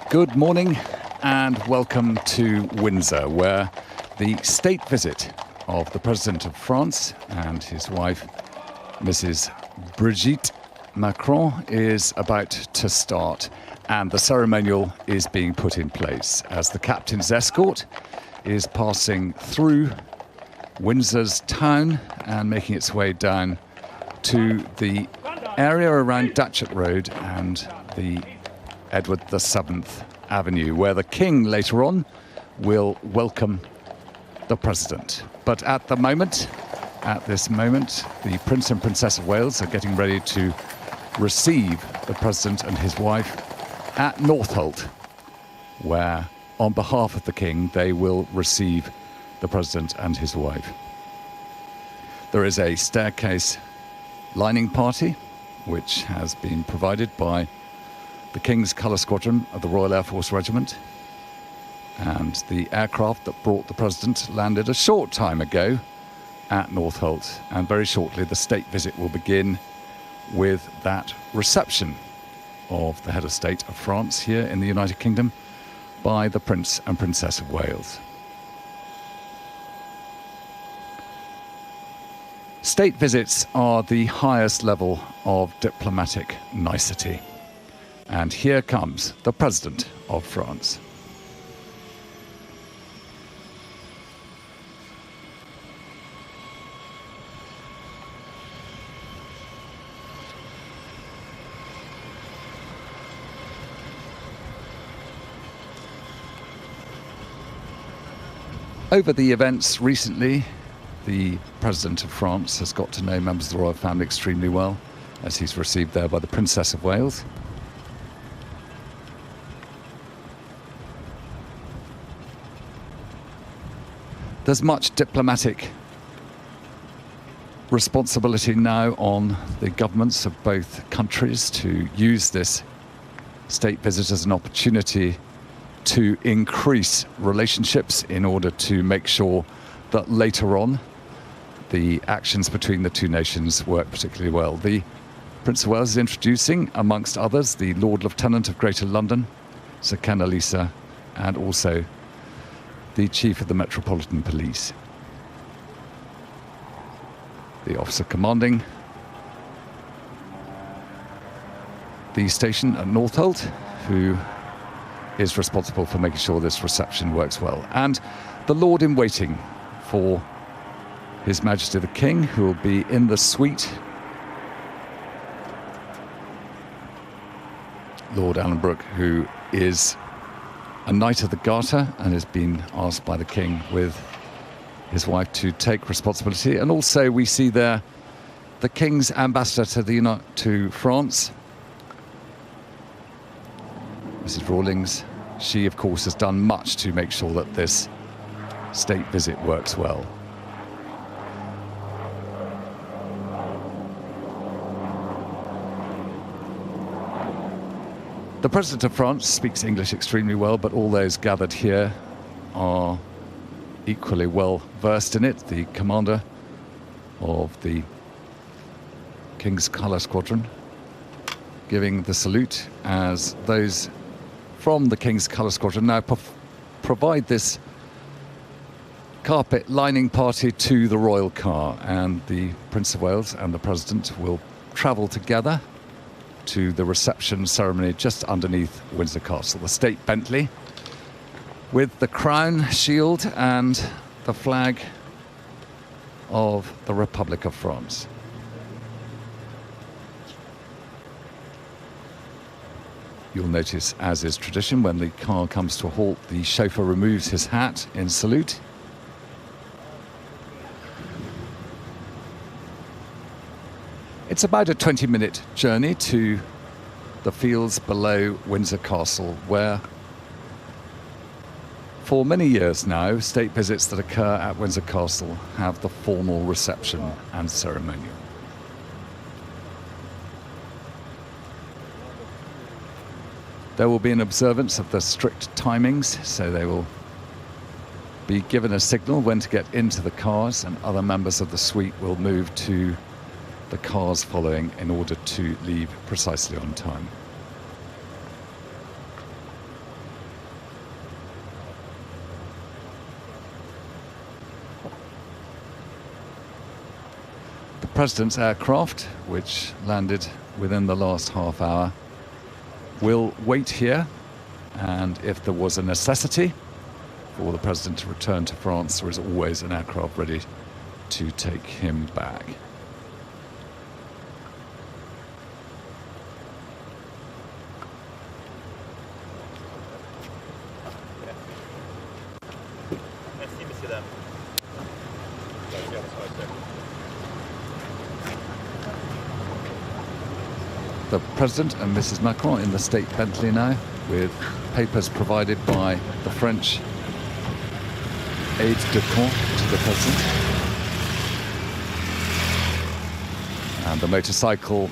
Good morning and welcome to Windsor, where the state visit of the President of France and his wife, Mrs. Brigitte Macron, is about to start, and the ceremonial is being put in place as the captain's escort is passing through Windsor's town and making its way down to the area around Datchet Road and the Edward VII Avenue, where the King later on will welcome the President. But at this moment, the Prince and Princess of Wales are getting ready to receive the President and his wife at Northolt, where, on behalf of the King, they will receive the President and his wife. There is a staircase lining party, which has been provided by the King's Colour Squadron of the Royal Air Force Regiment, and the aircraft that brought the President landed a short time ago at Northolt, and very shortly the state visit will begin with that reception of the head of state of France here in the United Kingdom by the Prince and Princess of Wales. State visits are the highest level of diplomatic nicety. And here comes the President of France. Over the events recently, the President of France has got to know members of the royal family extremely well, as he's received there by the Princess of Wales. There's much diplomatic responsibility now on the governments of both countries to use this state visit as an opportunity to increase relationships in order to make sure that later on the actions between the two nations work particularly well. The Prince of Wales is introducing, amongst others, the Lord Lieutenant of Greater London, Sir Ken Elisa, and also the Chief of the Metropolitan Police. The officer commanding the station at Northolt, who is responsible for making sure this reception works well. And the Lord in waiting for His Majesty the King, who will be in the suite, Lord Alanbrooke, who is a Knight of the Garter and has been asked by the King with his wife to take responsibility. And also we see there the King's ambassador to France, Mrs. Rawlings. She, of course, has done much to make sure that this state visit works well. The President of France speaks English extremely well, but all those gathered here are equally well versed in it. The commander of the King's Colour Squadron giving the salute as those from the King's Colour Squadron now provide this carpet lining party to the royal car, and the Prince of Wales and the President will travel together to the reception ceremony just underneath Windsor Castle, the State Bentley, with the crown, shield and the flag of the Republic of France. You'll notice, as is tradition, when the car comes to a halt, the chauffeur removes his hat in salute. It's about a 20-minute journey to the fields below Windsor Castle, where for many years now, state visits that occur at Windsor Castle have the formal reception and ceremonial. There will be an observance of the strict timings, so they will be given a signal when to get into the cars, and other members of the suite will move to the cars following in order to leave precisely on time. President's aircraft, which landed within the last half hour, will wait here, and if there was a necessity for the President to return to France, there is always an aircraft ready to take him back. The President and Mrs. Macron in the State Bentley now, with papers provided by the French aide-de-camp to the President. And the motorcycle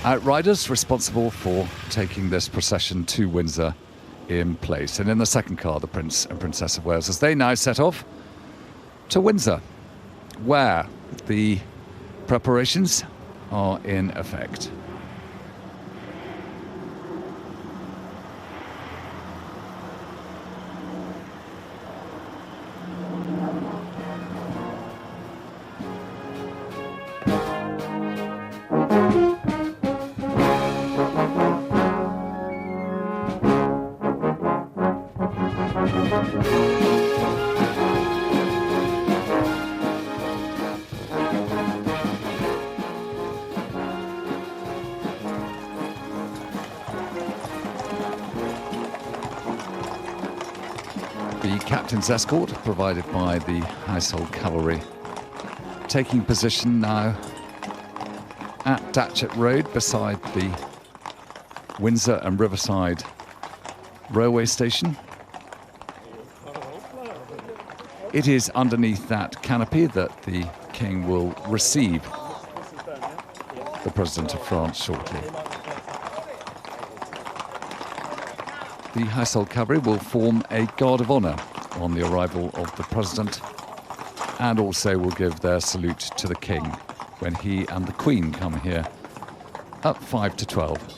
outriders responsible for taking this procession to Windsor in place. And in the second car, the Prince and Princess of Wales, as they now set off to Windsor, where the preparations are in effect. The captain's escort provided by the Household Cavalry, taking position now at Datchet Road beside the Windsor and Riverside railway station. It is underneath that canopy that the King will receive the President of France shortly. The Household Cavalry will form a guard of honour on the arrival of the President, and also will give their salute to the King when he and the Queen come here at 5 to 12.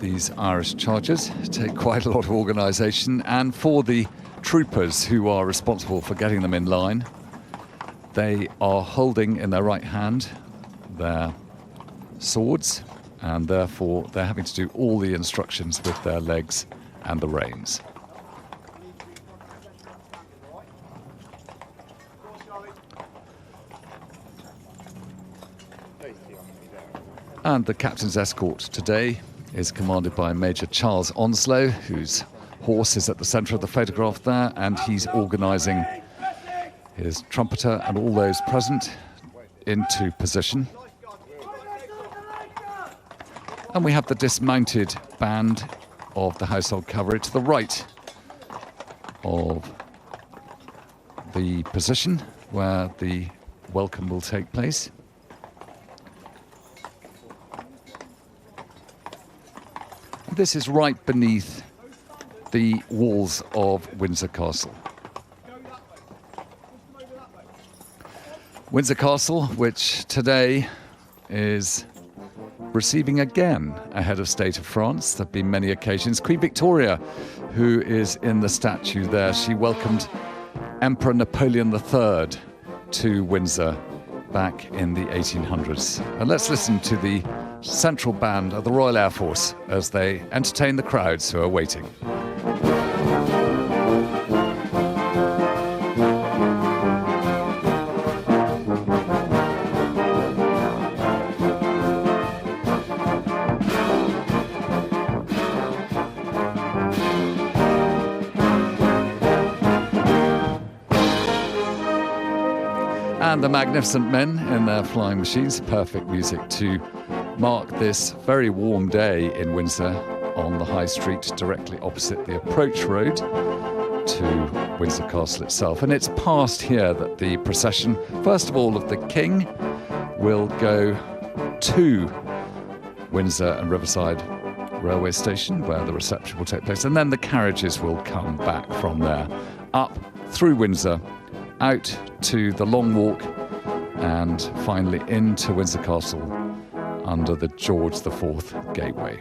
These Irish chargers take quite a lot of organisation, and for the troopers who are responsible for getting them in line, they are holding in their right hand their swords, and therefore they're having to do all the instructions with their legs and the reins. And the captain's escort today is commanded by Major Charles Onslow, whose horse is at the centre of the photograph there, and he's organising his trumpeter and all those present into position. And we have the dismounted band of the Household Cavalry to the right of the position where the welcome will take place. This is right beneath the walls of Windsor Castle. Windsor Castle, which today is receiving again a head of state of France. There have been many occasions. Queen Victoria, who is in the statue there, she welcomed Emperor Napoleon III to Windsor back in the 1800s. And let's listen to the central band of the Royal Air Force as they entertain the crowds who are waiting. And the magnificent men in their flying machines, perfect music to mark this very warm day in Windsor on the High Street directly opposite the approach road to Windsor Castle itself. And it's past here that the procession, first of all of the King, will go to Windsor and Riverside railway station where the reception will take place, and then the carriages will come back from there up through Windsor, out to the Long Walk, and finally into Windsor Castle under the George IV gateway.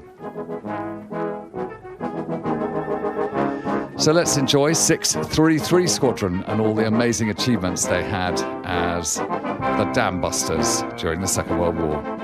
So let's enjoy 633 Squadron and all the amazing achievements they had as the dam busters during the Second World War.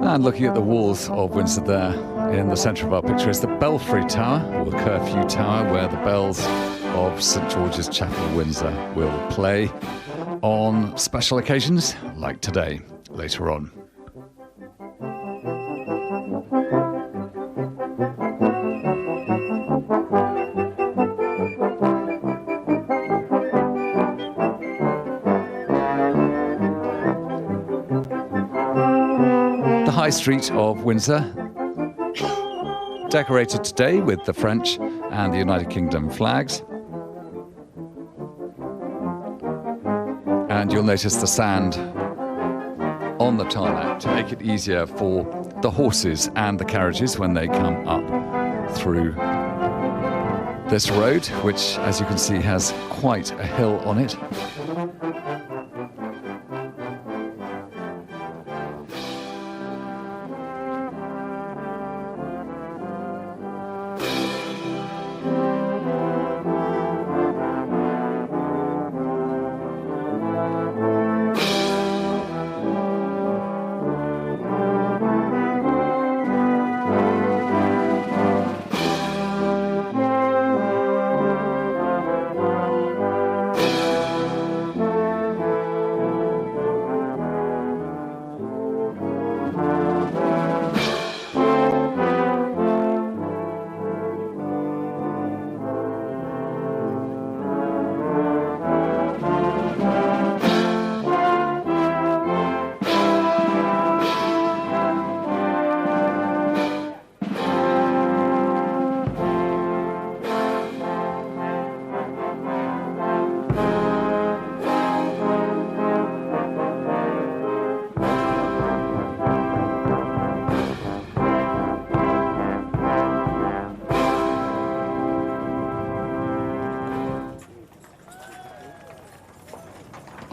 And looking at the walls of Windsor there, in the centre of our picture is the Belfry Tower, or the Curfew Tower, where the bells of St George's Chapel, Windsor, will play on special occasions like today, later on. High Street of Windsor, decorated today with the French and the United Kingdom flags. And you'll notice the sand on the tarmac to make it easier for the horses and the carriages when they come up through this road, which, as you can see, has quite a hill on it.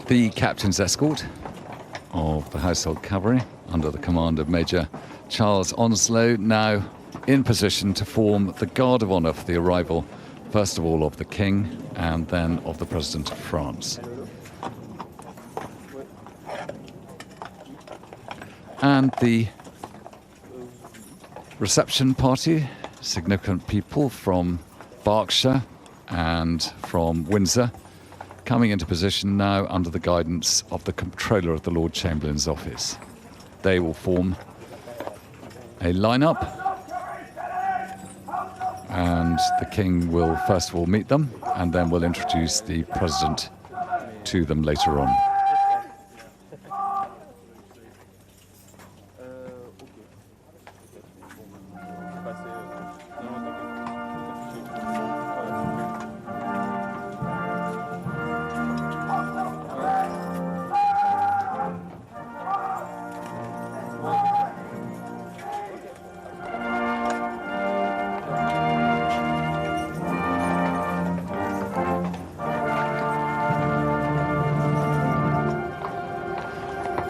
The captain's escort of the Household Cavalry under the command of Major Charles Onslow, now in position to form the guard of honour for the arrival, first of all, of the King and then of the President of France. And the reception party, significant people from Berkshire and from Windsor, coming into position now under the guidance of the Comptroller of the Lord Chamberlain's office. They will form a line-up, and the King will first of all meet them, and then will introduce the President to them later on.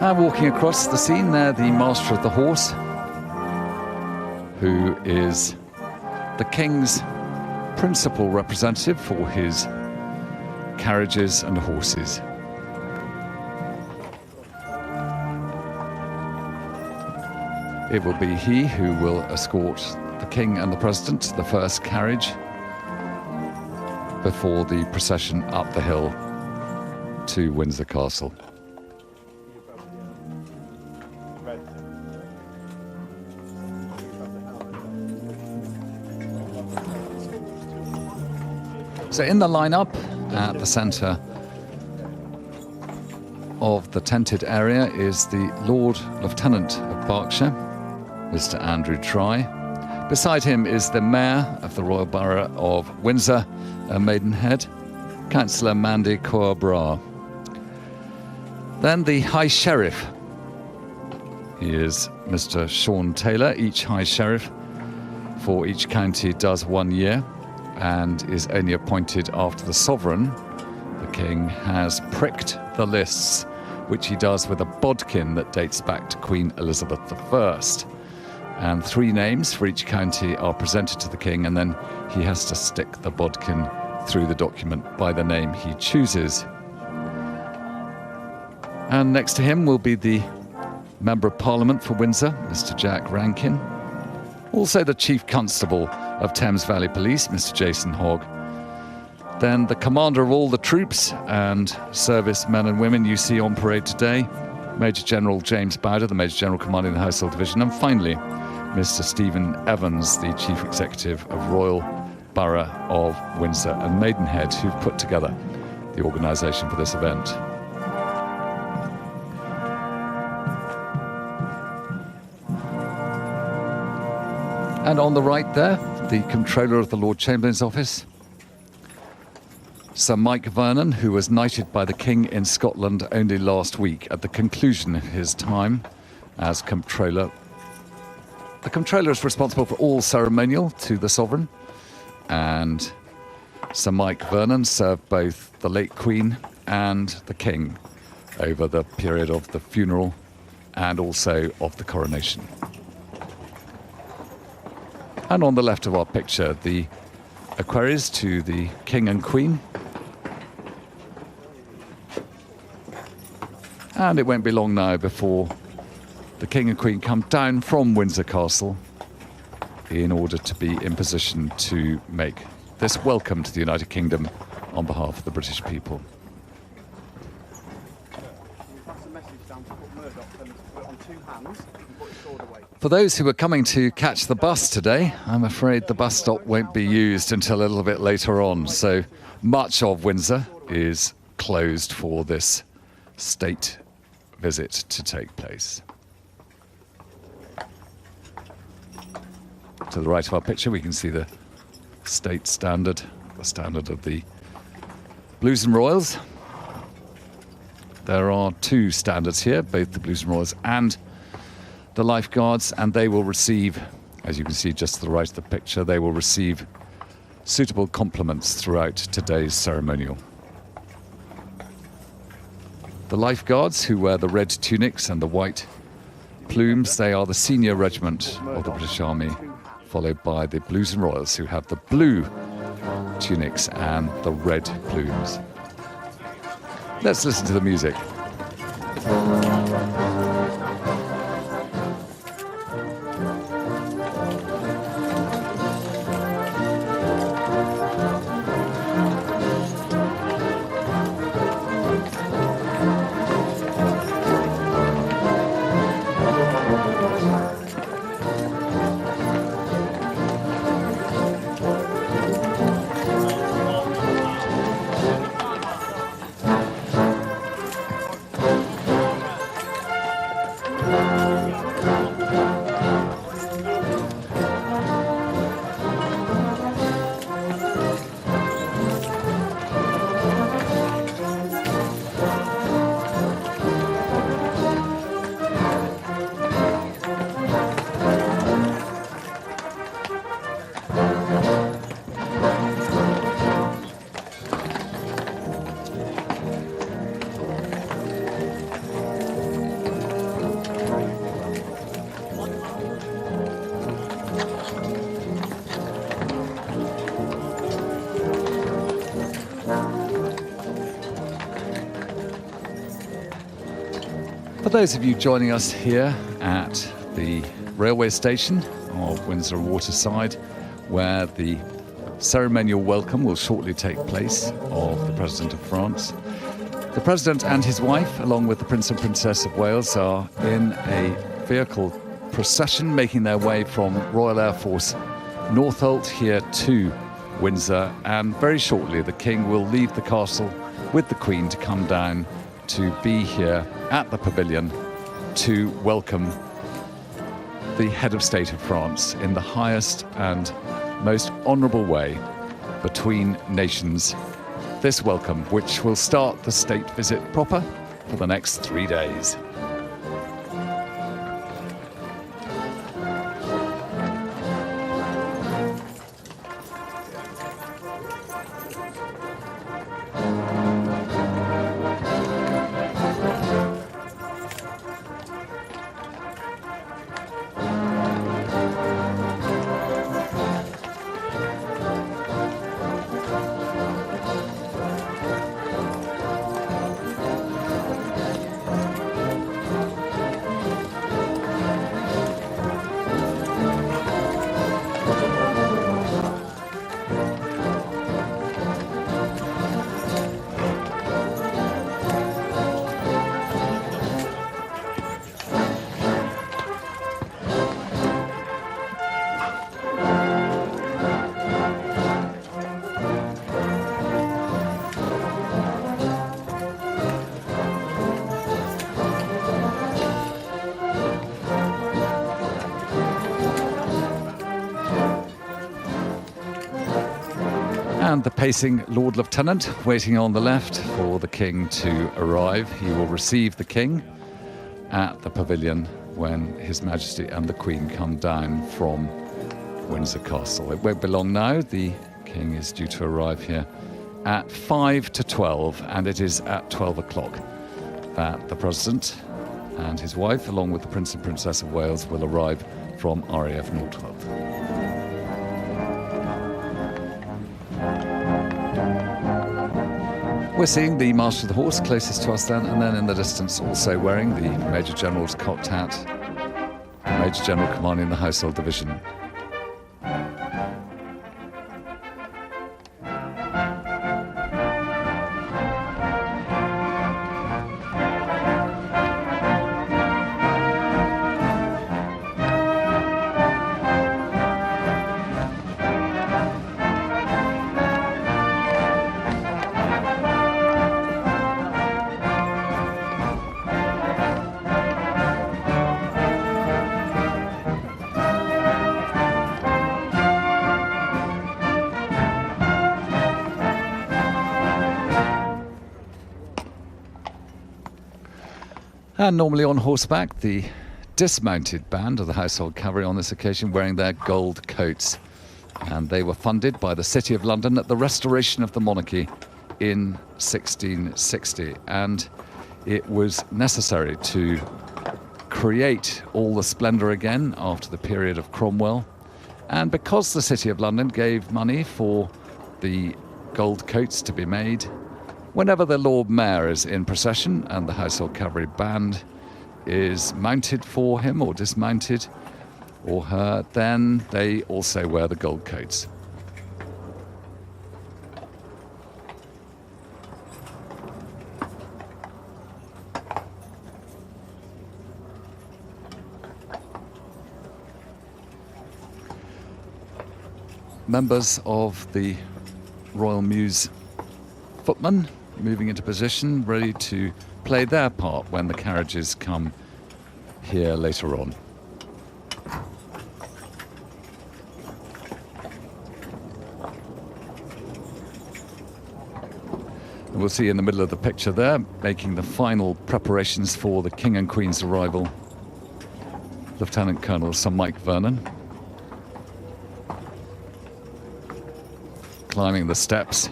And walking across the scene there, the Master of the Horse, who is the King's principal representative for his carriages and horses. It will be he who will escort the King and the President to the first carriage before the procession up the hill to Windsor Castle. So in the lineup at the centre of the tented area is the Lord Lieutenant of Berkshire, Mr. Andrew Try. Beside him is the Mayor of the Royal Borough of Windsor and Maidenhead, Councillor Mandy Corbra. Then the High Sheriff. He is Mr. Sean Taylor. Each High Sheriff for each county does 1 year and is only appointed after the Sovereign, the King, has pricked the lists, which he does with a bodkin that dates back to Queen Elizabeth I. And 3 names for each county are presented to the King, and then he has to stick the bodkin through the document by the name he chooses. And next to him will be the Member of Parliament for Windsor, Mr. Jack Rankin. Also the Chief Constable of Thames Valley Police, Mr. Jason Hogg. Then the commander of all the troops and service men and women you see on parade today, Major General James Bowder, the Major General commanding the Household Division. And finally, Mr. Stephen Evans, the Chief Executive of Royal Borough of Windsor and Maidenhead, who've put together the organisation for this event. And on the right there, the Comptroller of the Lord Chamberlain's office, Sir Mike Vernon, who was knighted by the King in Scotland only last week at the conclusion of his time as Comptroller. The Comptroller is responsible for all ceremonial to the Sovereign, and Sir Mike Vernon served both the late Queen and the King over the period of the funeral and also of the coronation. And on the left of our picture, the equerries to the King and Queen. And it won't be long now before the King and Queen come down from Windsor Castle in order to be in position to make this welcome to the United Kingdom on behalf of the British people. For those who are coming to catch the bus today, I'm afraid the bus stop won't be used until a little bit later on, so much of Windsor is closed for this state visit to take place. To the right of our picture, we can see the state standard, the standard of the Blues and Royals. There are 2 standards here, both the Blues and Royals and the Lifeguards, and they will receive, as you can see just to the right of the picture, they will receive suitable compliments throughout today's ceremonial. The Lifeguards, who wear the red tunics and the white plumes, they are the senior regiment of the British Army, followed by the Blues and Royals, who have the blue tunics and the red plumes. Let's listen to the music. For those of you joining us here at the railway station of Windsor Waterside, where the ceremonial welcome will shortly take place of the President of France, The President and his wife, along with the Prince and Princess of Wales, are in a vehicle procession making their way from Royal Air Force Northolt here to Windsor, and very shortly the King will leave the castle with the Queen to come down to be here at the pavilion to welcome the head of state of France in the highest and most honourable way between nations. This welcome, which will start the state visit proper for the next 3 days. And the pacing Lord Lieutenant waiting on the left for the King to arrive. He will receive the King at the pavilion when His Majesty and the Queen come down from Windsor Castle. It won't be long now. The King is due to arrive here at 5 to 12, and it is at 12 o'clock that the President and his wife, along with the Prince and Princess of Wales, will arrive from RAF Northolt. We're seeing the Master of the Horse closest to us then, and then in the distance also wearing the Major General's cocked hat, Major General commanding the Household Division. And normally on horseback, the dismounted band of the Household Cavalry on this occasion wearing their gold coats. And they were funded by the City of London at the restoration of the monarchy in 1660. And it was necessary to create all the splendour again after the period of Cromwell. And because the City of London gave money for the gold coats to be made, whenever the Lord Mayor is in procession and the Household Cavalry band is mounted for him or dismounted or her, then they also wear the gold coats. Members of the Royal Mews footmen moving into position, ready to play their part when the carriages come here later on. And we'll see in the middle of the picture there, making the final preparations for the King and Queen's arrival, Lieutenant Colonel Sir Mike Vernon, climbing the steps.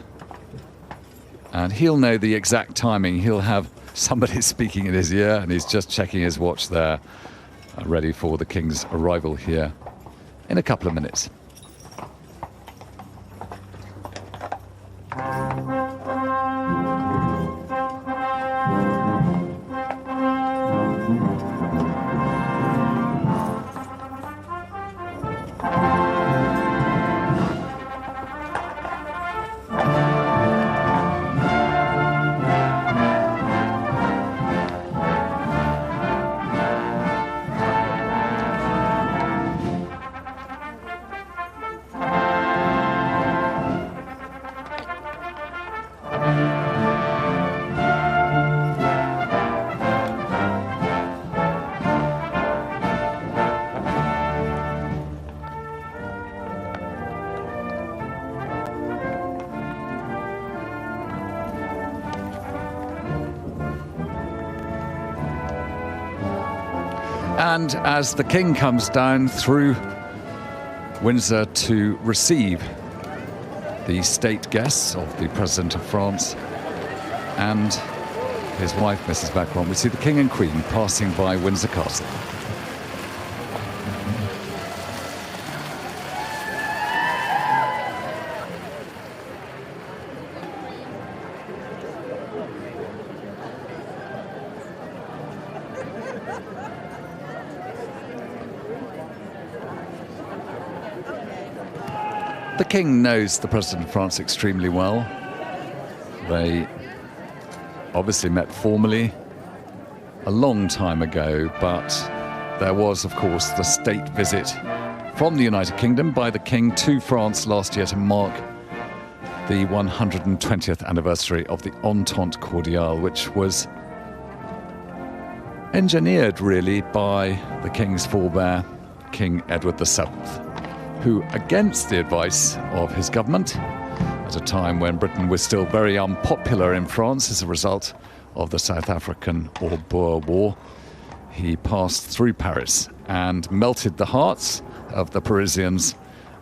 And he'll know the exact timing. He'll have somebody speaking in his ear, and he's just checking his watch there, ready for the King's arrival here in a couple of minutes. And as the King comes down through Windsor to receive the state guests of the President of France and his wife, Mrs. Macron, we see the King and Queen passing by Windsor Castle. The King knows the President of France extremely well. They obviously met formally a long time ago, but there was, of course, the state visit from the United Kingdom by the King to France last year to mark the 120th anniversary of the Entente Cordiale, which was engineered really by the King's forebear, King Edward VII, who, against the advice of his government, at a time when Britain was still very unpopular in France as a result of the South African or Boer War, he passed through Paris and melted the hearts of the Parisians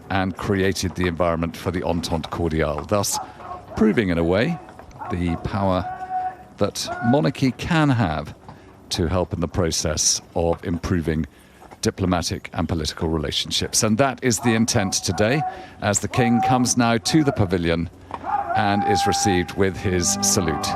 and created the environment for the Entente Cordiale, thus proving in a way the power that monarchy can have to help in the process of improving diplomatic and political relationships. And that is the intent today, as the King comes now to the pavilion and is received with his salute.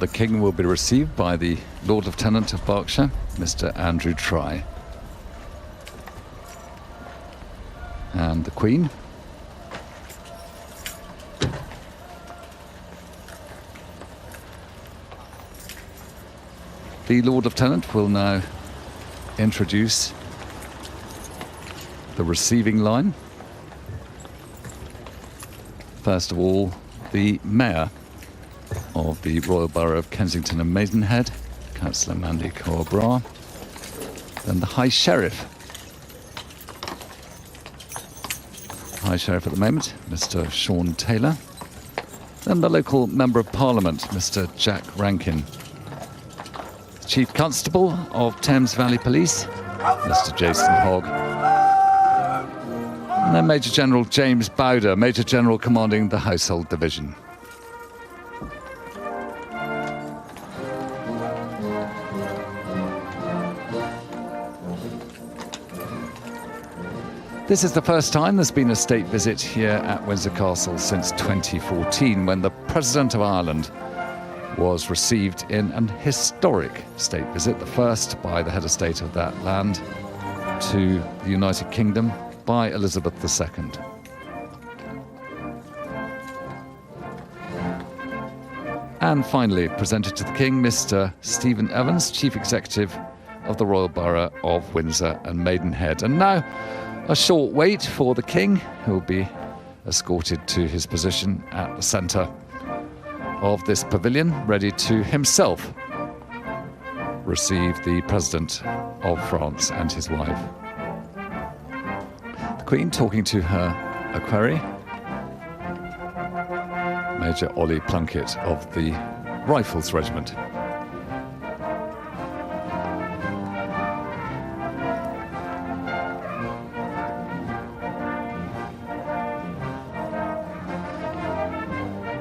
The King will be received by the Lord Lieutenant of Berkshire, Mr. Andrew Try. And the Queen. The Lord Lieutenant will now introduce the receiving line. First of all, the Mayor of the Royal Borough of Kensington and Maidenhead, Councillor Mandy Corbra, then the High Sheriff. High Sheriff at the moment, Mr. Sean Taylor, then the local Member of Parliament, Mr. Jack Rankin, Chief Constable of Thames Valley Police, Mr. Jason Hogg, and then Major General James Bowder, Major General commanding the Household Division. This is the first time there's been a state visit here at Windsor Castle since 2014, when the President of Ireland was received in an historic state visit, the first by the head of state of that land to the United Kingdom by Elizabeth II. And finally presented to the King, Mr. Stephen Evans, Chief Executive of the Royal Borough of Windsor and Maidenhead. And now a short wait for the King, who will be escorted to his position at the centre of this pavilion, ready to himself receive the President of France and his wife. The Queen talking to her equerry, Major Ollie Plunkett of the Rifles Regiment.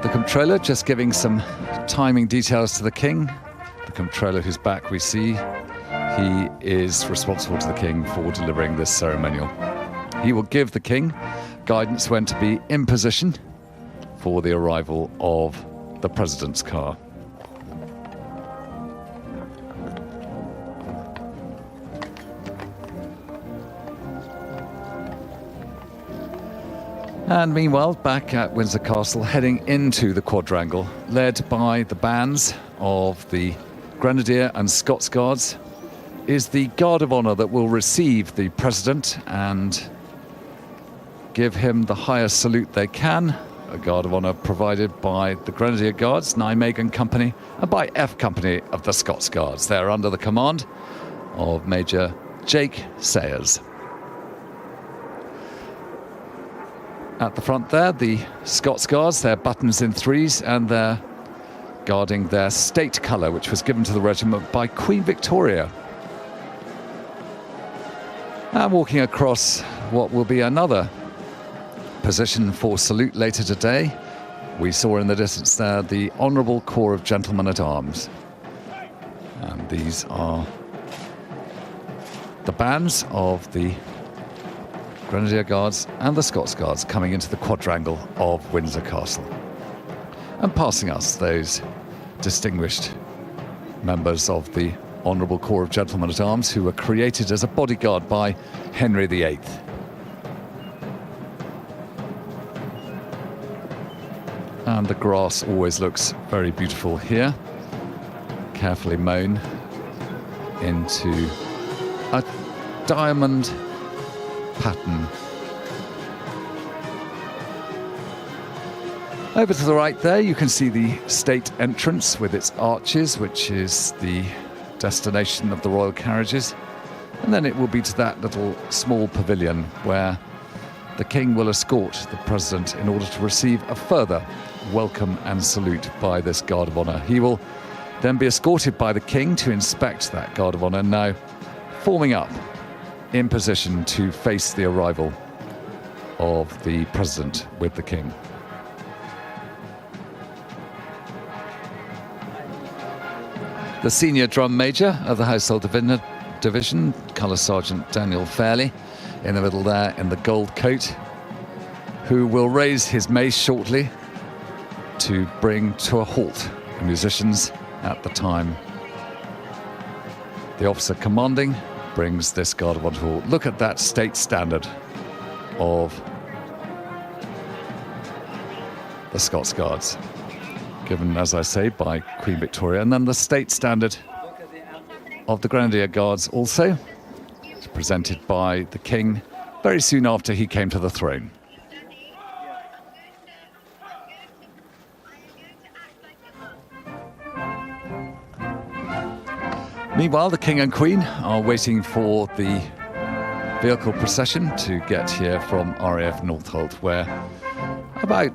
The Comptroller just giving some timing details to the King. The Comptroller whose back we see, he is responsible to the King for delivering this ceremonial. He will give the King guidance when to be in position for the arrival of the President's car. And meanwhile, back at Windsor Castle, heading into the quadrangle, led by the bands of the Grenadier and Scots Guards, is the Guard of Honour that will receive the President and give him the highest salute they can. A Guard of Honour provided by the Grenadier Guards, Nijmegen Company, and by F Company of the Scots Guards. They're under the command of Major Jake Sayers. At the front there, the Scots Guards, their buttons in threes, and they're guarding their state colour, which was given to the regiment by Queen Victoria. And walking across what will be another position for salute later today, we saw in the distance there the Honourable Corps of Gentlemen at Arms. And these are the bands of the Grenadier Guards and the Scots Guards coming into the quadrangle of Windsor Castle. And passing us, those distinguished members of the Honourable Corps of Gentlemen at Arms who were created as a bodyguard by Henry VIII. And the grass always looks very beautiful here, carefully mown into a diamond pattern. Over to the right there, you can see the state entrance with its arches, which is the destination of the royal carriages. And then it will be to that little small pavilion where the King will escort the President in order to receive a further welcome and salute by this Guard of Honour. He will then be escorted by the King to inspect that Guard of Honour, now forming up in position to face the arrival of the President with the King. The senior drum major of the Household Division, Colour Sergeant Daniel Fairley, in the middle there in the gold coat, who will raise his mace shortly to bring to a halt the musicians at the time. The officer commanding brings this Guard of Honour to halt. Look at that state standard of the Scots Guards, given, as I say, by Queen Victoria, and then the state standard of the Grenadier Guards also, presented by the King very soon after he came to the throne. Meanwhile, the King and Queen are waiting for the vehicle procession to get here from RAF Northolt, where about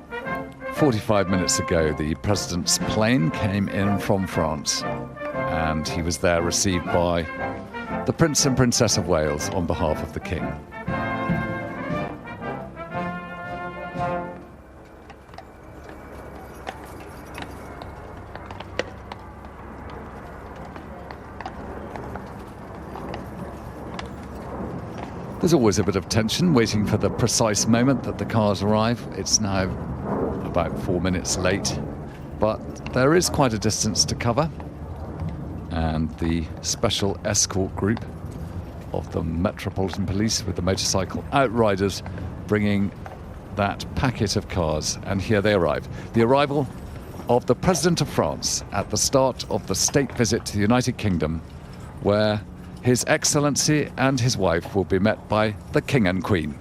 45 minutes ago the President's plane came in from France, and he was there received by the Prince and Princess of Wales on behalf of the King. There's always a bit of tension waiting for the precise moment that the cars arrive. It's now about 4 minutes late, but there is quite a distance to cover, and the special escort group of the Metropolitan Police with the motorcycle outriders bringing that packet of cars, and here they arrive. The arrival of the President of France at the start of the state visit to the United Kingdom, where His Excellency and his wife will be met by the King and Queen.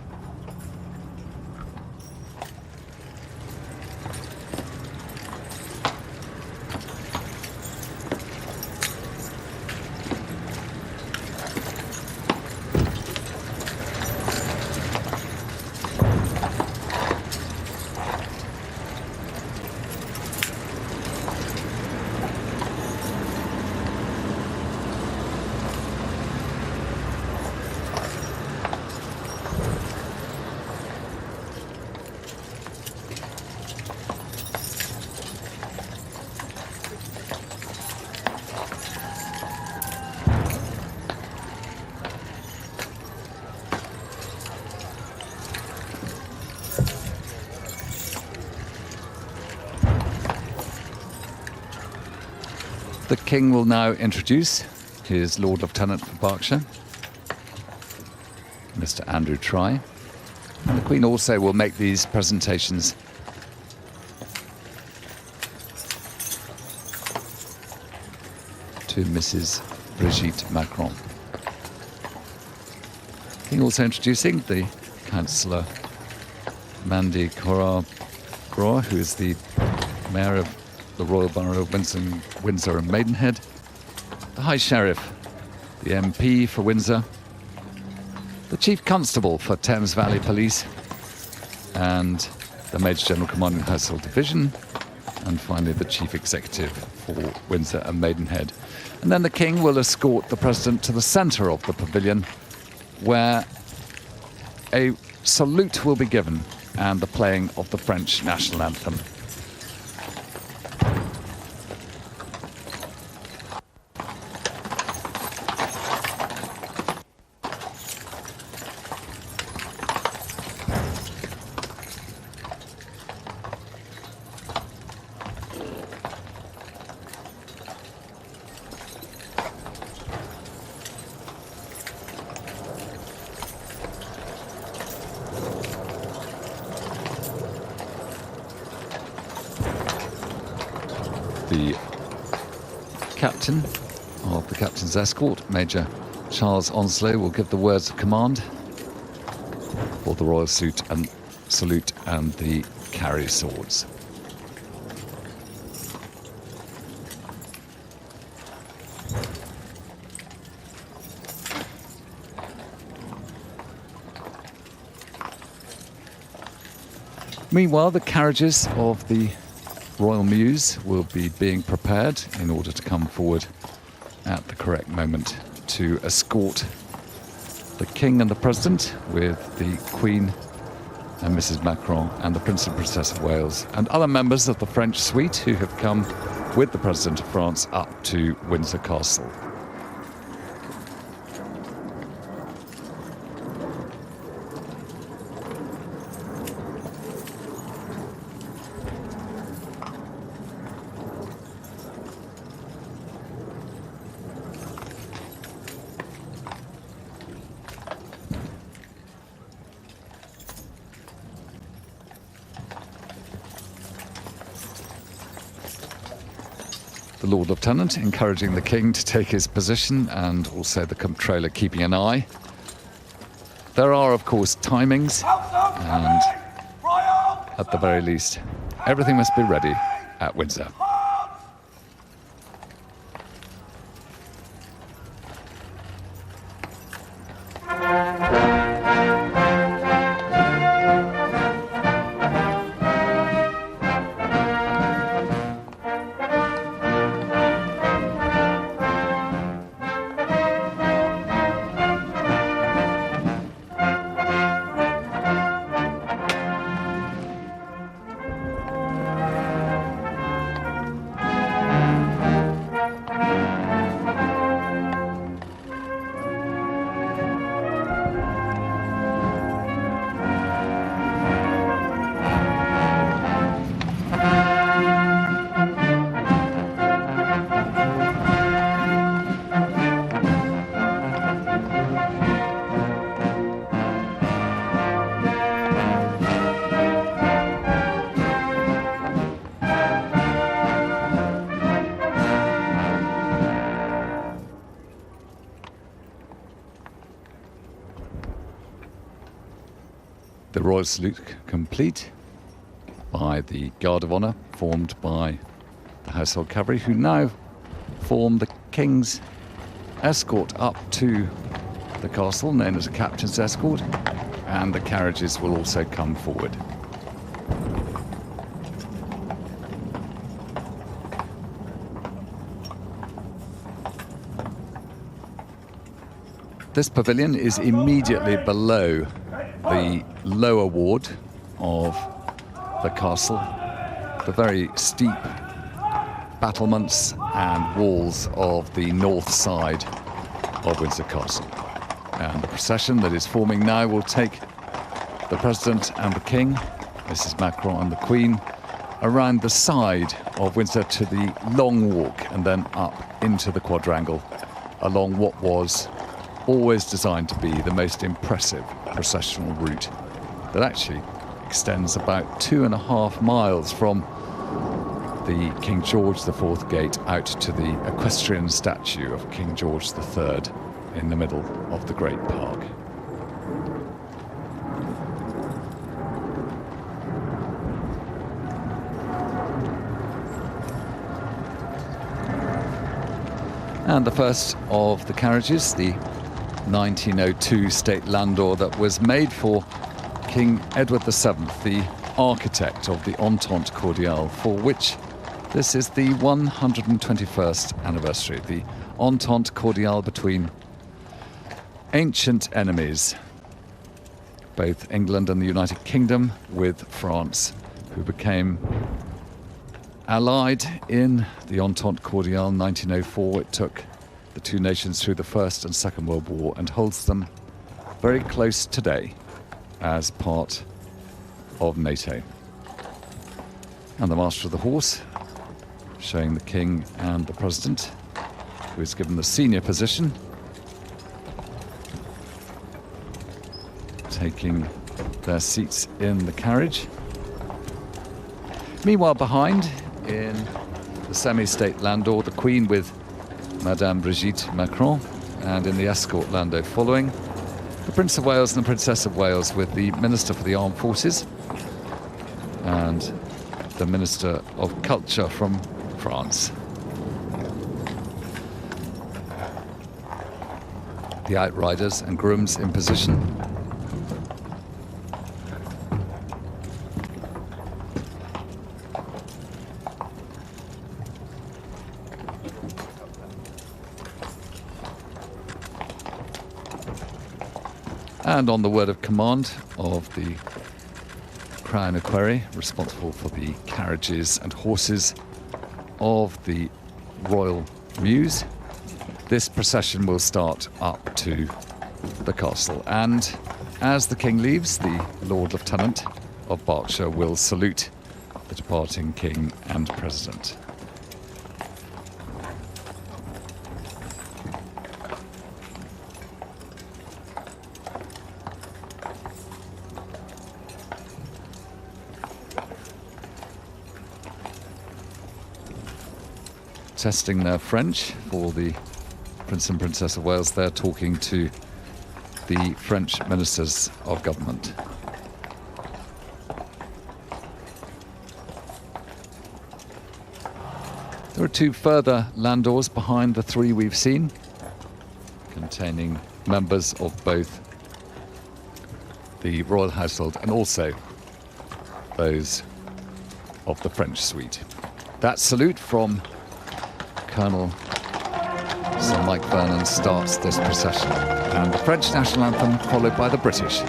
The King will now introduce his Lord Lieutenant for Berkshire, Mr. Andrew Try. And the Queen also will make these presentations to Mrs. Brigitte Macron. The King also introducing the Councillor Mandy Groa, who is the Mayor of the Royal Borough of Windsor and Maidenhead, the High Sheriff, the MP for Windsor, the Chief Constable for Thames Valley Police, and the Major General Commanding Household Division, and finally the Chief Executive for Windsor and Maidenhead. And then the King will escort the President to the centre of the pavilion, where a salute will be given and the playing of the French national anthem. The captain of the captain's escort, Major Charles Onslow, will give the words of command for the royal salute and the carry swords. Meanwhile, the carriages of the Royal Mews will be being prepared in order to come forward at the correct moment to escort the King and the President, with the Queen and Mrs. Macron and the Prince and Princess of Wales and other members of the French suite who have come with the President of France up to Windsor Castle. The Lord Lieutenant encouraging the King to take his position, and also the Comptroller keeping an eye. There are, of course, timings, and at the very least, everything must be ready at Windsor. The royal salute complete by the Guard of Honour, formed by the Household Cavalry, who now form the King's escort up to the castle, known as a captain's escort, and the carriages will also come forward. This pavilion is immediately below the lower ward of the castle, the very steep battlements and walls of the north side of Windsor Castle. And the procession that is forming now will take the President and the King, Mrs. Macron and the Queen, around the side of Windsor to the Long Walk and then up into the quadrangle along what was always designed to be the most impressive processional route that actually extends about 2.5 miles from the King George IV gate out to the equestrian statue of King George III in the middle of the Great Park. And the first of the carriages, the 1902 State Landau that was made for King Edward VII, the architect of the Entente Cordiale, for which this is the 121st anniversary. The Entente Cordiale between ancient enemies, both England and the United Kingdom, with France, who became allied in the Entente Cordiale in 1904. It took the two nations through the First and Second World War and holds them very close today as part of NATO. And the Master of the Horse, showing the King and the President, who is given the senior position, taking their seats in the carriage. Meanwhile, behind, in the semi-state landau, the Queen with Madame Brigitte Macron, and in the escort landau following, the Prince of Wales and the Princess of Wales with the Minister for the Armed Forces and the Minister of Culture from France. The outriders and grooms in position. And on the word of command of the Crown Equerry, responsible for the carriages and horses of the Royal Mews, this procession will start up to the castle. And as the King leaves, the Lord Lieutenant of Berkshire will salute the departing King and President. Testing their French for the Prince and Princess of Wales. They're talking to the French Ministers of Government. There are two further landaus behind the three we've seen, containing members of both the royal household and also those of the French suite. That salute from Colonel Sir Mike Vernon starts this procession, and the French national anthem followed by the British.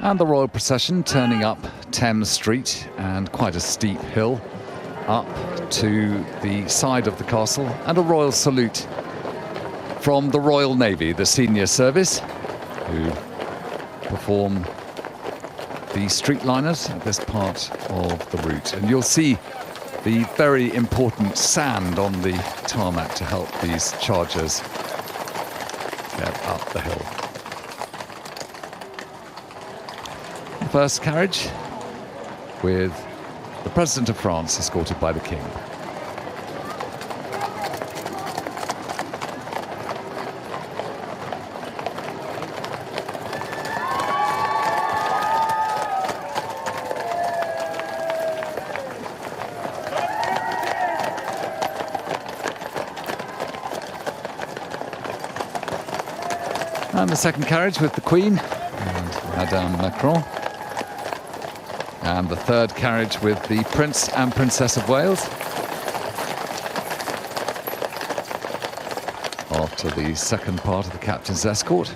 And the royal procession turning up Thames Street and quite a steep hill up to the side of the castle, and a royal salute from the Royal Navy, the senior service, who perform the streetliners at this part of the route. And you'll see the very important sand on the tarmac to help these chargers get up the hill. The first carriage with the President of France escorted by the King. And the second carriage with the Queen and Madame Macron. And the third carriage with the Prince and Princess of Wales. After the second part of the captain's escort.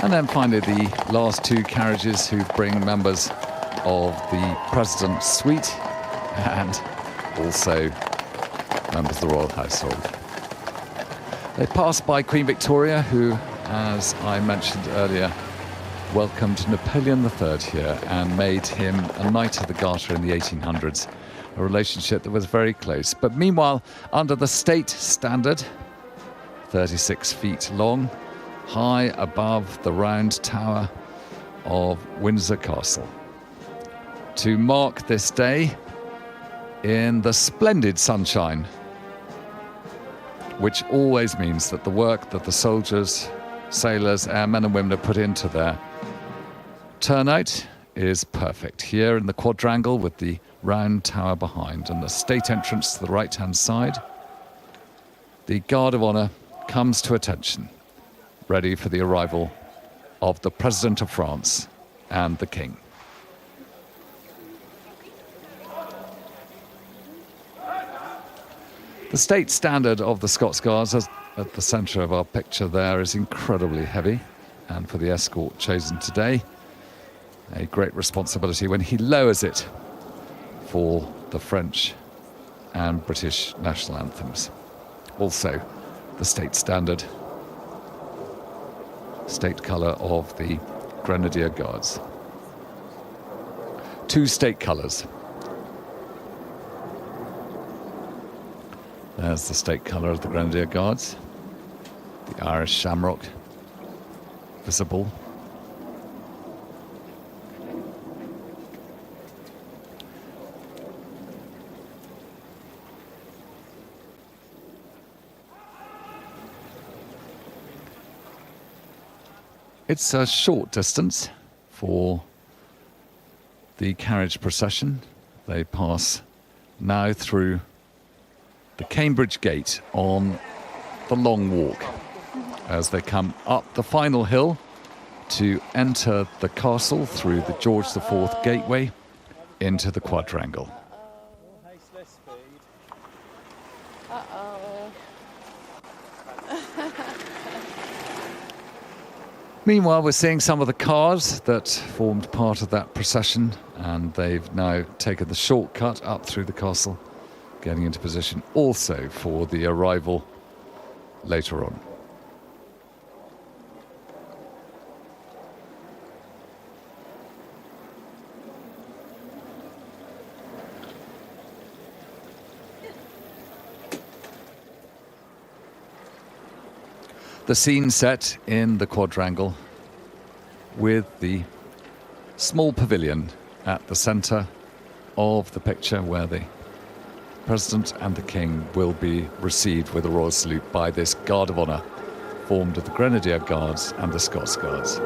And then finally the last two carriages who bring members of the President's suite and also members of the royal household. They passed by Queen Victoria, who, as I mentioned earlier, welcomed Napoleon III here and made him a Knight of the Garter in the 1800s, a relationship that was very close. But meanwhile, under the state standard, 36 feet long, high above the round tower of Windsor Castle. To mark this day in the splendid sunshine, which always means that the work that the soldiers, sailors, airmen and women have put into their turnout is perfect. Here in the quadrangle with the round tower behind and the state entrance to the right-hand side, the Guard of Honour comes to attention, ready for the arrival of the President of France and the King. The state standard of the Scots Guards at the centre of our picture there is incredibly heavy, and for the escort chosen today, a great responsibility when he lowers it for the French and British national anthems. Also, the state standard, state colour of the Grenadier Guards. Two state colours. There's the state colour of the Grenadier Guards, the Irish shamrock visible. It's a short distance for the carriage procession. They pass now through the Cambridge Gate on the Long Walk as they come up the final hill to enter the castle through the George IV gateway into the quadrangle. Meanwhile, we're seeing some of the cars that formed part of that procession, and they've now taken the shortcut up through the castle, getting into position also for the arrival later on. The scene set in the quadrangle with the small pavilion at the centre of the picture where the President and the King will be received with a royal salute by this Guard of Honour formed of the Grenadier Guards and the Scots Guards.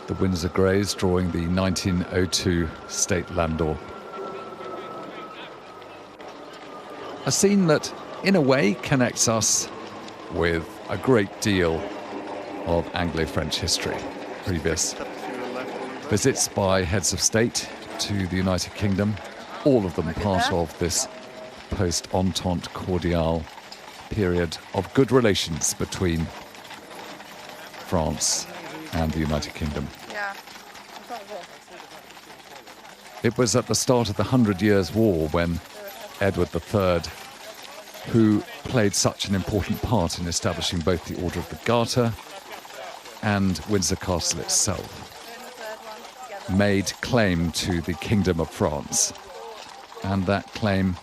The Windsor Greys drawing the 1902 State Landau. A scene that, in a way, connects us with a great deal of Anglo-French history. Previous visits by heads of state to the United Kingdom all of them part of this post-Entente cordiale period of good relations between France and the United Kingdom. It was at the start of the 100 Years' War when Edward III, who played such an important part in establishing both the Order of the Garter and Windsor Castle itself, made claim to the Kingdom of France. And that claim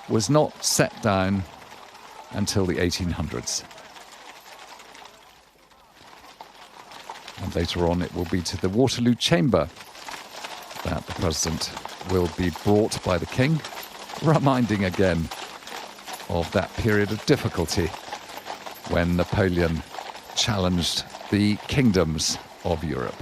was not set down until the 1800s. And later on it will be to the Waterloo Chamber that the President will be brought by the King, reminding again of that period of difficulty when Napoleon challenged the kingdoms of Europe.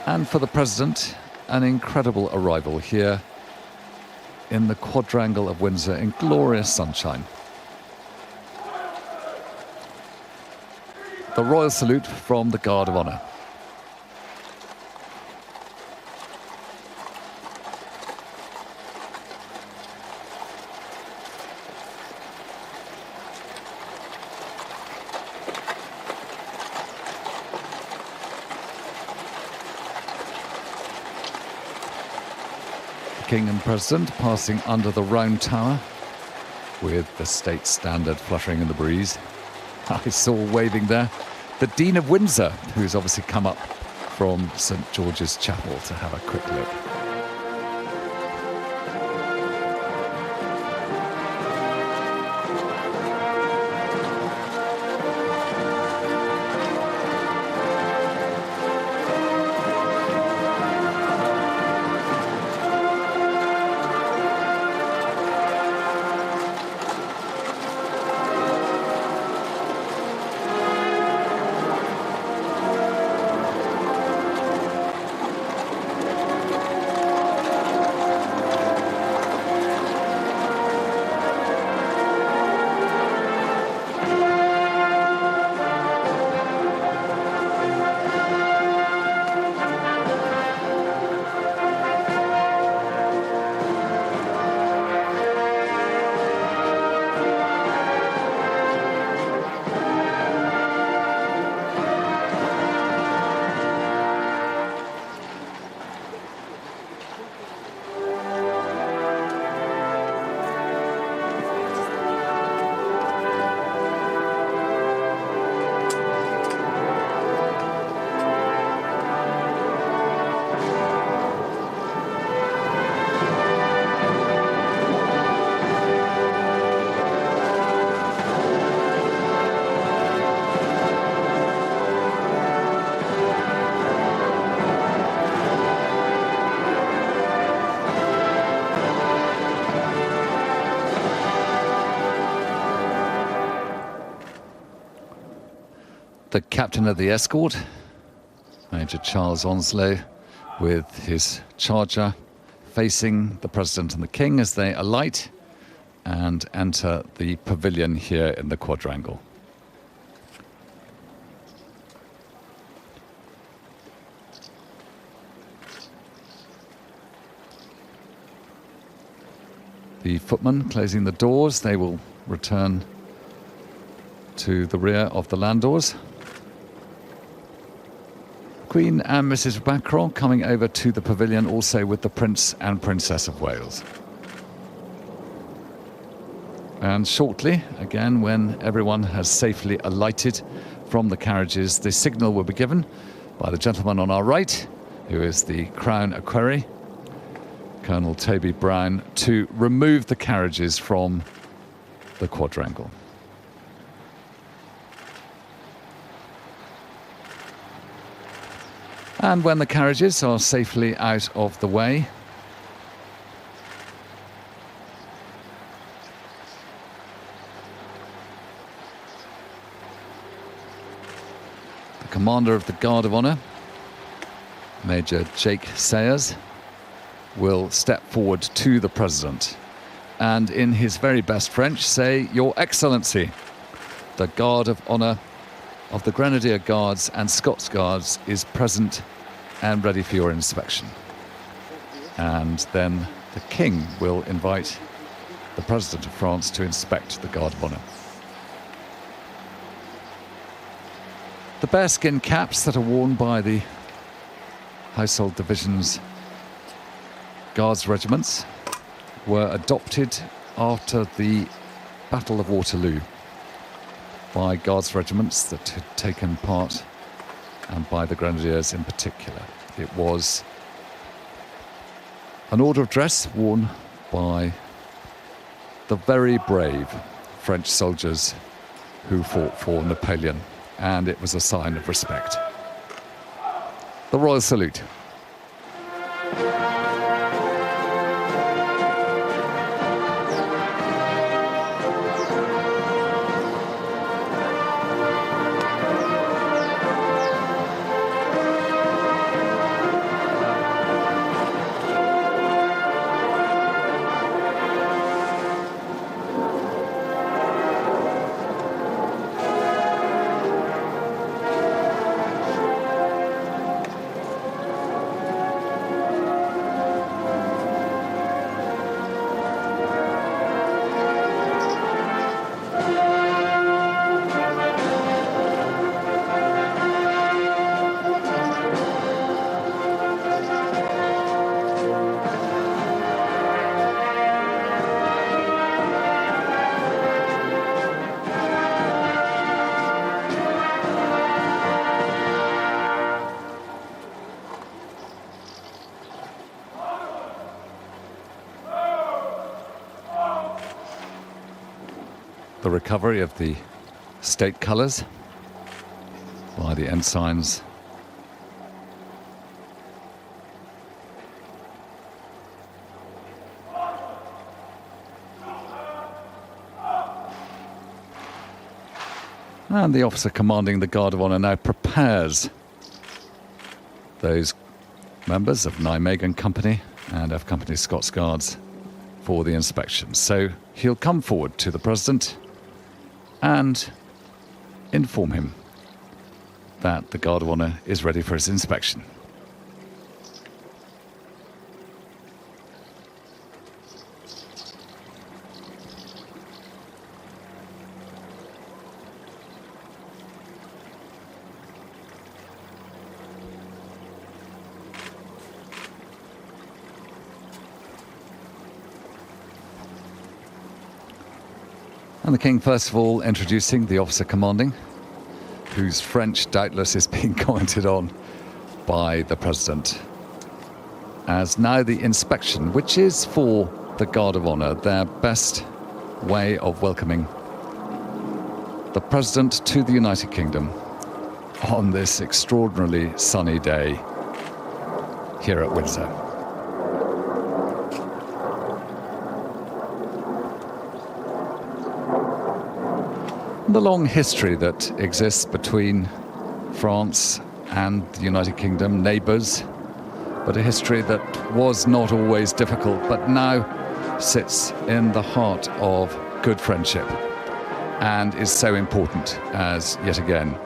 And for the President, an incredible arrival here in the quadrangle of Windsor in glorious sunshine. The royal salute from the Guard of Honour. King and President passing under the Round Tower with the state standard fluttering in the breeze. I saw waving there the Dean of Windsor, who's obviously come up from St George's Chapel to have a quick look. The captain of the escort, Major Charles Onslow, with his charger facing the President and the King as they alight and enter the pavilion here in the quadrangle. The footmen closing the doors, they will return to the rear of the land doors. Queen and Mrs Macron coming over to the pavilion also with the Prince and Princess of Wales. And shortly, again, when everyone has safely alighted from the carriages, the signal will be given by the gentleman on our right, who is the Crown Equerry, Colonel Toby Brown, to remove the carriages from the quadrangle. And when the carriages are safely out of the way, the Commander of the Guard of Honour, Major Jake Sayers, will step forward to the President and in his very best French say, "Your Excellency, the Guard of Honour of the Grenadier Guards and Scots Guards is present and ready for your inspection." And then the King will invite the President of France to inspect the Guard of Honour. The bearskin caps that are worn by the Household Division's Guards regiments were adopted after the Battle of Waterloo by Guards regiments that had taken part, and by the Grenadiers in particular. It was an order of dress worn by the very brave French soldiers who fought for Napoleon, and it was a sign of respect. The Royal Salute. The recovery of the state colours by the ensigns. And the officer commanding the Guard of Honour now prepares those members of Nijmegen Company and F Company Scots Guards for the inspection. So he'll come forward to the President and inform him that the Guard of Honour is ready for his inspection. And the King, first of all, introducing the officer commanding, whose French doubtless is being commented on by the President, as now the inspection, which is for the Guard of Honour, their best way of welcoming the President to the United Kingdom on this extraordinarily sunny day here at Windsor. The long history that exists between France and the United Kingdom, neighbours, but a history that was not always difficult, but now sits in the heart of good friendship and is so important as, yet again,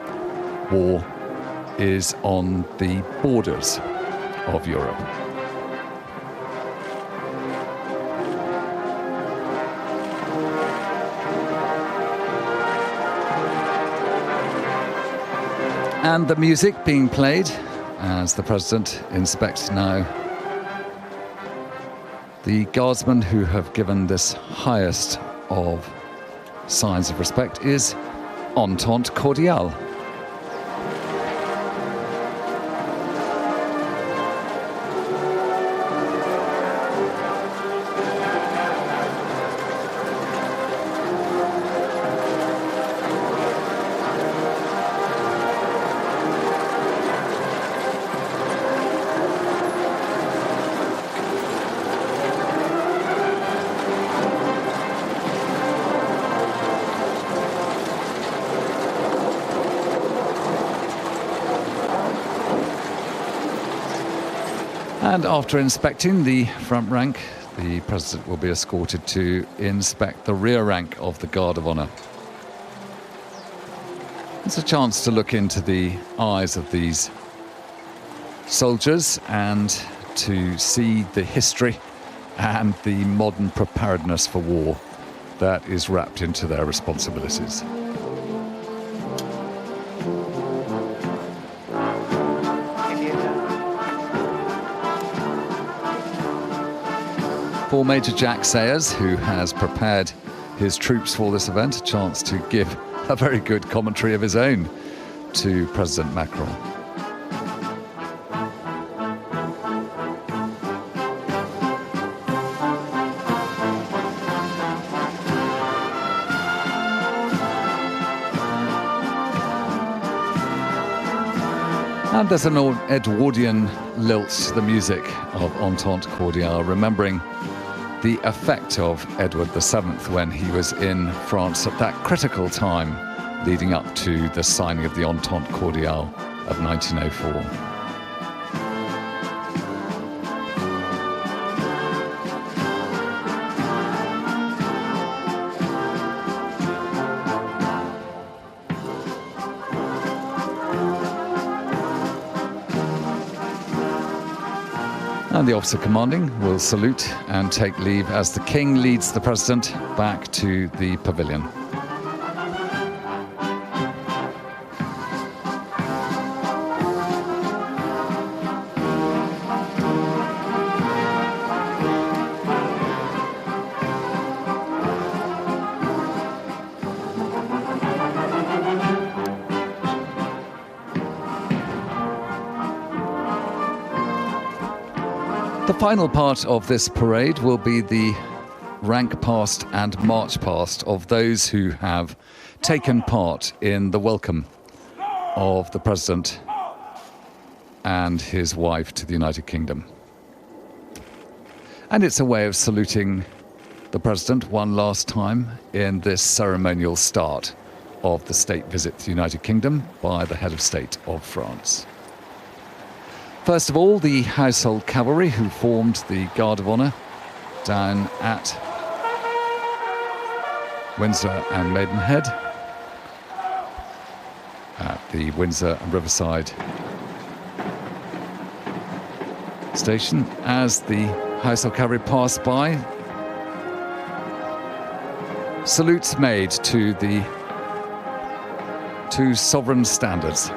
war is on the borders of Europe. And the music being played as the President inspects now the guardsmen who have given this highest of signs of respect is Entente Cordiale. And after inspecting the front rank, the President will be escorted to inspect the rear rank of the Guard of Honour. It's a chance to look into the eyes of these soldiers and to see the history and the modern preparedness for war that is wrapped into their responsibilities. For Major Jack Sayers, who has prepared his troops for this event, a chance to give a very good commentary of his own to President Macron. And there's an Edwardian lilt to the music of Entente Cordiale, remembering the effect of Edward VII when he was in France at that critical time leading up to the signing of the Entente Cordiale of 1904. And the officer commanding will salute and take leave as the King leads the President back to the pavilion. The final part of this parade will be the rank past and march past of those who have taken part in the welcome of the President and his wife to the United Kingdom. And it's a way of saluting the President one last time in this ceremonial start of the state visit to the United Kingdom by the head of state of France. First of all, the household cavalry who formed the Guard of Honour down at Windsor and Maidenhead, at the Windsor and Riverside station. As the household cavalry pass by, salutes made to the two sovereign standards.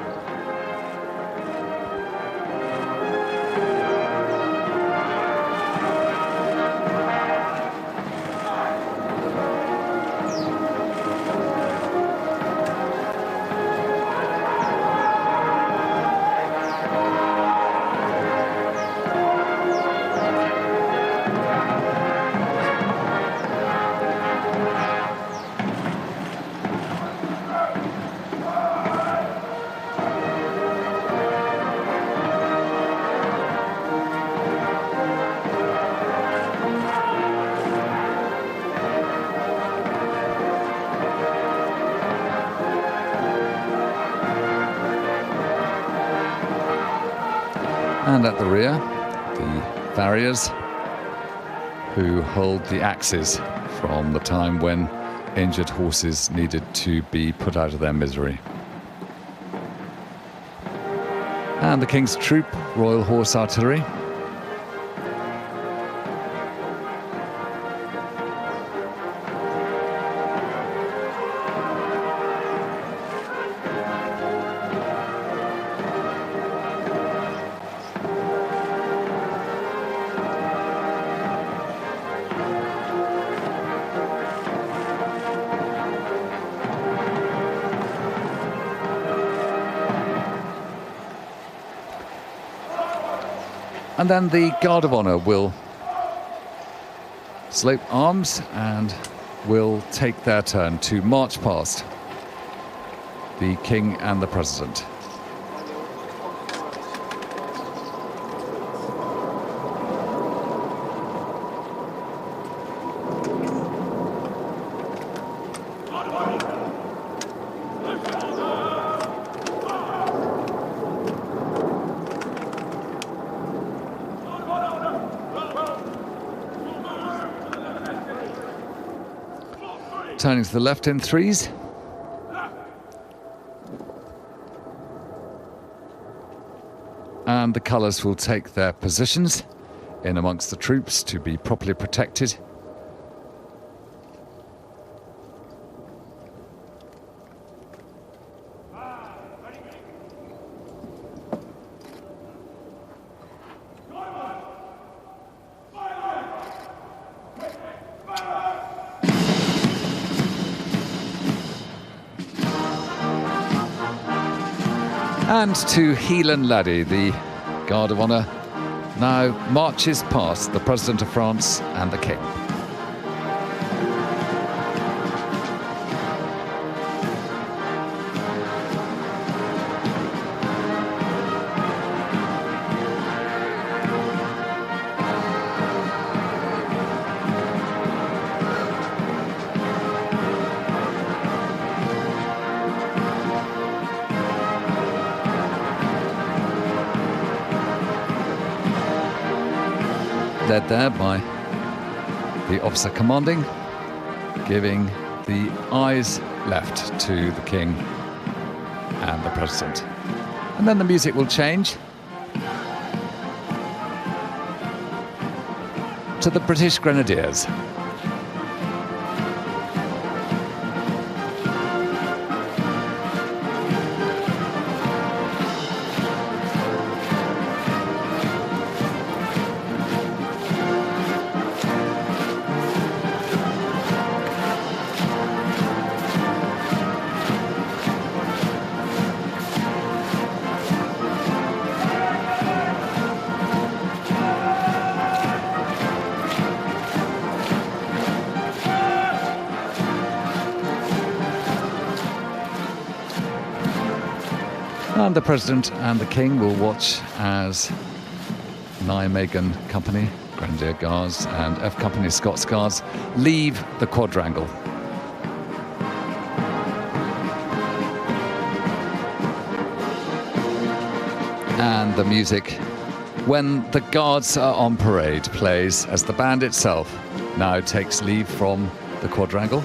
And at the rear, the farriers who hold the axes from the time when injured horses needed to be put out of their misery. And the King's Troop, Royal Horse Artillery. And then the Guard of Honour will slope arms and will take their turn to march past the King and the President. turning to the left in threes. And the colours will take their positions in amongst the troops to be properly protected. And to Heelan Laddie, the Guard of Honour now marches past the President of France and the King. Led there by the officer commanding, giving the eyes left to the King and the President. And then the music will change to the British Grenadiers. And the President and the King will watch as Nijmegen Company, Grenadier Guards, and F Company Scots Guards leave the quadrangle. And the music, when the Guards are on parade, plays as the band itself now takes leave from the quadrangle.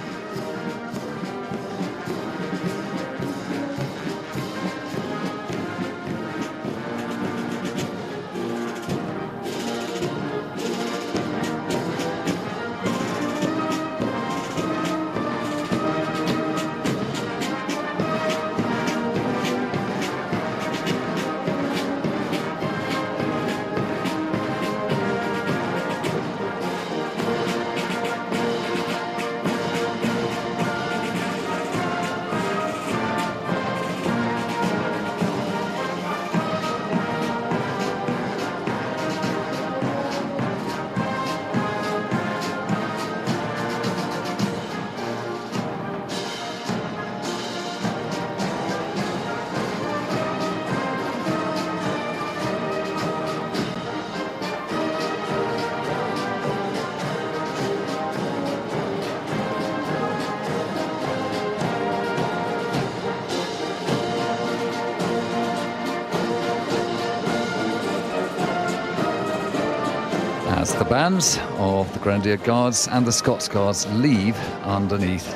As the bands of the Grenadier Guards and the Scots Guards leave underneath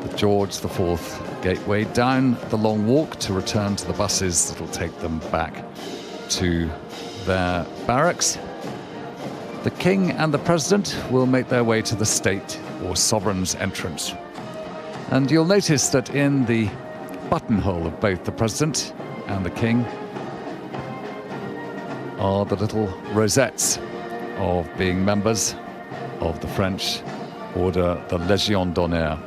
the George IV gateway down the long walk to return to the buses that will take them back to their barracks, the King and the President will make their way to the State or Sovereign's entrance. And you'll notice that in the buttonhole of both the President and the King are the little rosettes of being members of the French Order, the Légion d'Honneur.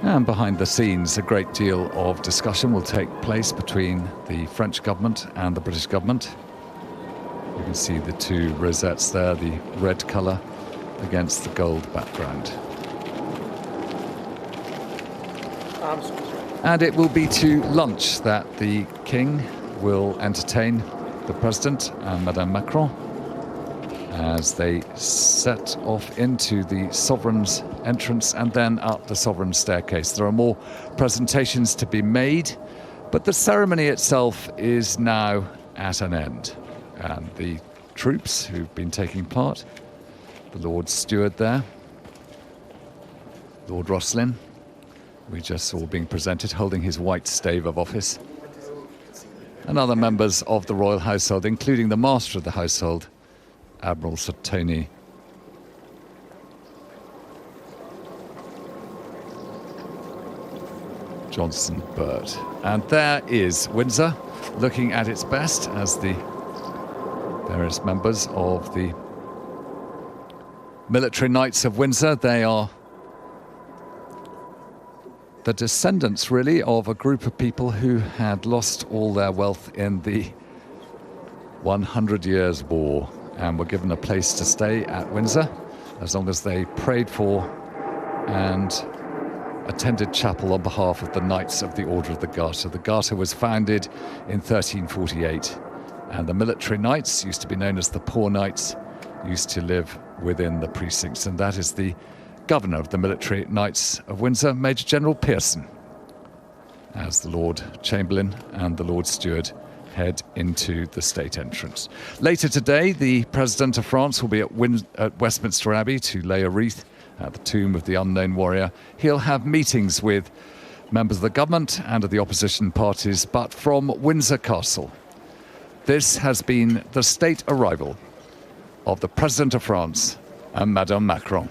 And behind the scenes, a great deal of discussion will take place between the French government and the British government. You can see the two rosettes there, the red colour against the gold background. And it will be to lunch that the King will entertain the President and Madame Macron as they set off into the Sovereign's entrance and then up the Sovereign's staircase. There are more presentations to be made, But the ceremony itself is now at an end. And the troops who've been taking part, the Lord Steward there, Lord Rosslyn, we just saw being presented, holding his white stave of office, and other members of the royal household, including the master of the household, Admiral Sir Tony Johnson Burt. And there is Windsor, looking at its best as the various members of the military knights of Windsor. They are the descendants, really, of a group of people who had lost all their wealth in the 100 Years' War and were given a place to stay at Windsor as long as they prayed for and attended chapel on behalf of the Knights of the Order of the Garter. The Garter was founded in 1348, and the military knights, used to be known as the Poor Knights, used to live within the precincts, and that is the Governor of the Military Knights of Windsor, Major General Pearson, as the Lord Chamberlain and the Lord Steward head into the state entrance. Later today, the President of France will be at Westminster Abbey to lay a wreath at the tomb of the unknown warrior. He'll have meetings with members of the government and of the opposition parties, but from Windsor Castle. This has been the state arrival of the President of France and Madame Macron.